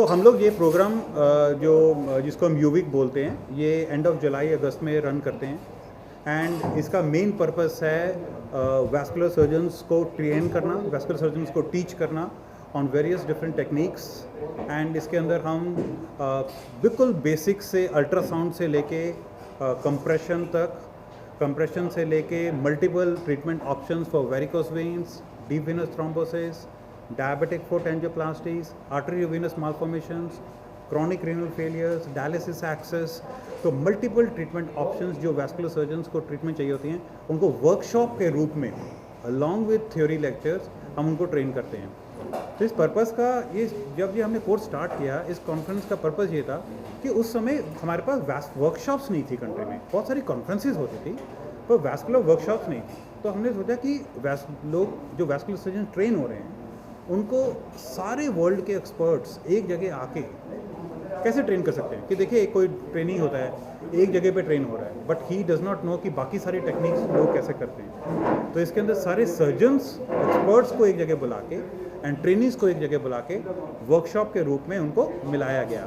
हम लोग ये प्रोग्राम जिसको हम यूविक बोलते हैं, ये एंड ऑफ जुलाई अगस्त में रन करते हैं। एंड इसका मेन पर्पस है वैस्कुलर सर्जन्स को ट्रेन करना, वैस्कुलर सर्जन्स को टीच करना on various different techniques. And इसके अंदर हम बिल्कुल बेसिक से अल्ट्रासाउंड से लेके कंप्रेशन तक, कंप्रेशन से लेके multiple treatment options for varicose veins, deep venous thrombosis, diabetic foot angioplasties, arteriovenous malformations, chronic renal failures, dialysis access। तो मल्टीपल ट्रीटमेंट ऑप्शंस जो वैस्कुलर सर्जन्स को ट्रीटमेंट चाहिए होती हैं, उनको वर्कशॉप के रूप में अलॉन्ग विद थ्योरी लेक्चर्स हम उनको ट्रेन करते हैं। तो इस पर्पस का जब हमने कोर्स स्टार्ट किया, इस कॉन्फ्रेंस का पर्पस ये था कि उस समय हमारे पास वर्कशॉप्स नहीं थी कंट्री में। बहुत सारी कॉन्फ्रेंसेज होती थी पर वैस्कुलर वर्कशॉप्स नहीं थी। तो हमने सोचा कि लोग जो वैस्कुलर सर्जन ट्रेन हो रहे हैं, उनको सारे वर्ल्ड के एक्सपर्ट्स एक जगह आके कैसे ट्रेन कर सकते हैं। कि देखिए, कोई ट्रेनिंग होता है, एक जगह पे ट्रेन हो रहा है, but he does not know कि बाकी सारी टेक्निक्स लोग कैसे करते हैं। तो इसके अंदर सारे सर्जन्स, एक्सपर्ट्स को एक जगह बुला के एंड ट्रेनिंग्स को एक जगह बुला के वर्कशॉप के रूप में उनको मिलाया गया।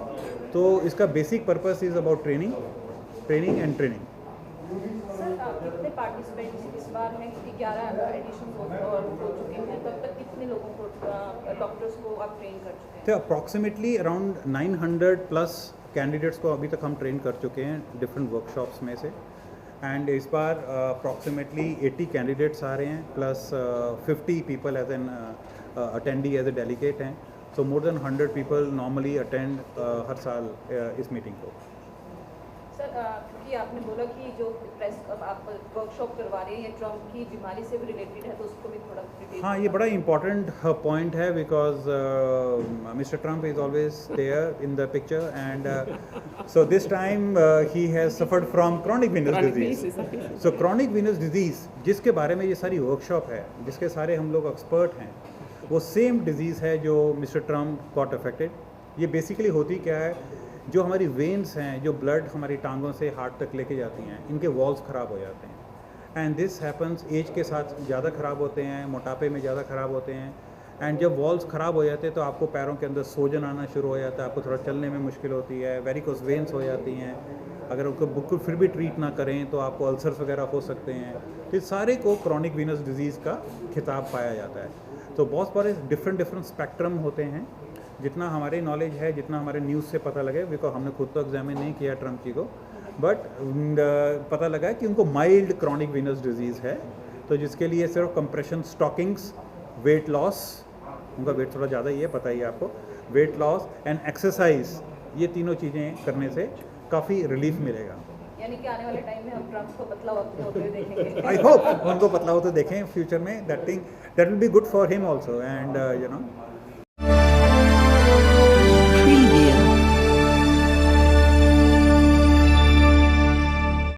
तो इसका basic purpose is about training and training. Sir, कितने पार्टिसिपेंट्स इस बार में, क्योंकि 11 एडिशन हो चुके हैं, तब तक कितने लोगों को, डॉक्टर्स को आप ट्रेन कर चुके हैं? तो अप्रॉक्सीमेटली अराउंड 900 प्लस कैंडिडेट्स को अभी तक हम ट्रेन कर चुके हैं डिफरेंट वर्कशॉप्स में से। एंड इस बार अप्रॉक्सीमेटली 80 कैंडिडेट्स आ रहे हैं, plus 50 people as an attendee as a delegate हैं। So more than 100 people normally attend हर साल इस मीटिंग को। सर, क्योंकि आपने बोला कि जो प्रेस आप वर्कशॉप करवा रहे हैं ये ट्रम्प की बीमारी से भी रिलेटेड है, तो उसको भी थोड़ा डिटेल। हाँ, ये बड़ा इंपॉर्टेंट पॉइंट है because mister Trump is always there in the picture and so this time he has suffered from chronic venous disease. So chronic venous disease जिसके बारे में ये सारी वर्कशॉप है, जिसके सारे हम लोग एक्सपर्ट हैं, वो सेम डिजीज़ है जो मिस्टर ट्रम्प गॉट अफेक्टेड। ये बेसिकली होती क्या है, जो हमारी वेन्स हैं, जो ब्लड हमारी टांगों से हार्ट तक लेके जाती हैं, इनके वॉल्स ख़राब हो जाते हैं। एंड दिस हैपन्स एज के साथ ज़्यादा ख़राब होते हैं, मोटापे में ज़्यादा ख़राब होते हैं। एंड जब वॉल्स ख़राब हो जाते हैं तो आपको पैरों के अंदर सोजन आना शुरू हो जाता है, आपको थोड़ा चलने में मुश्किल होती है, वेरिकोस वेन्स हो जाती हैं। अगर उनको बिल्कुल फिर भी ट्रीट ना करें तो आपको अल्सर्स वगैरह हो सकते हैं। तो इस सारे को क्रॉनिक वेनस डिजीज़ का खिताब पाया जाता है। तो बहुत सारे डिफरेंट स्पेक्ट्रम होते हैं। जितना हमारी नॉलेज है, जितना हमारे न्यूज़ से पता लगे, बिकॉज हमने खुद तो एग्जामिन नहीं किया ट्रम्प जी को, बट पता लगा है कि उनको माइल्ड क्रॉनिक वेनस डिजीज़ है। तो जिसके लिए सिर्फ कंप्रेशन स्टॉकिंग्स, वेट लॉस, उनका वेट थोड़ा ज़्यादा ही है, पता ही है आपको, वेट लॉस एंड एक्सरसाइज, ये तीनों चीज़ें करने से काफ़ी रिलीफ मिलेगा। यानी कि आने वाले टाइम में हम ट्रम्प को पतला होते हुए देखेंगे। आई होप उनको पतला होते देखें फ्यूचर में। That will be good for him also and you know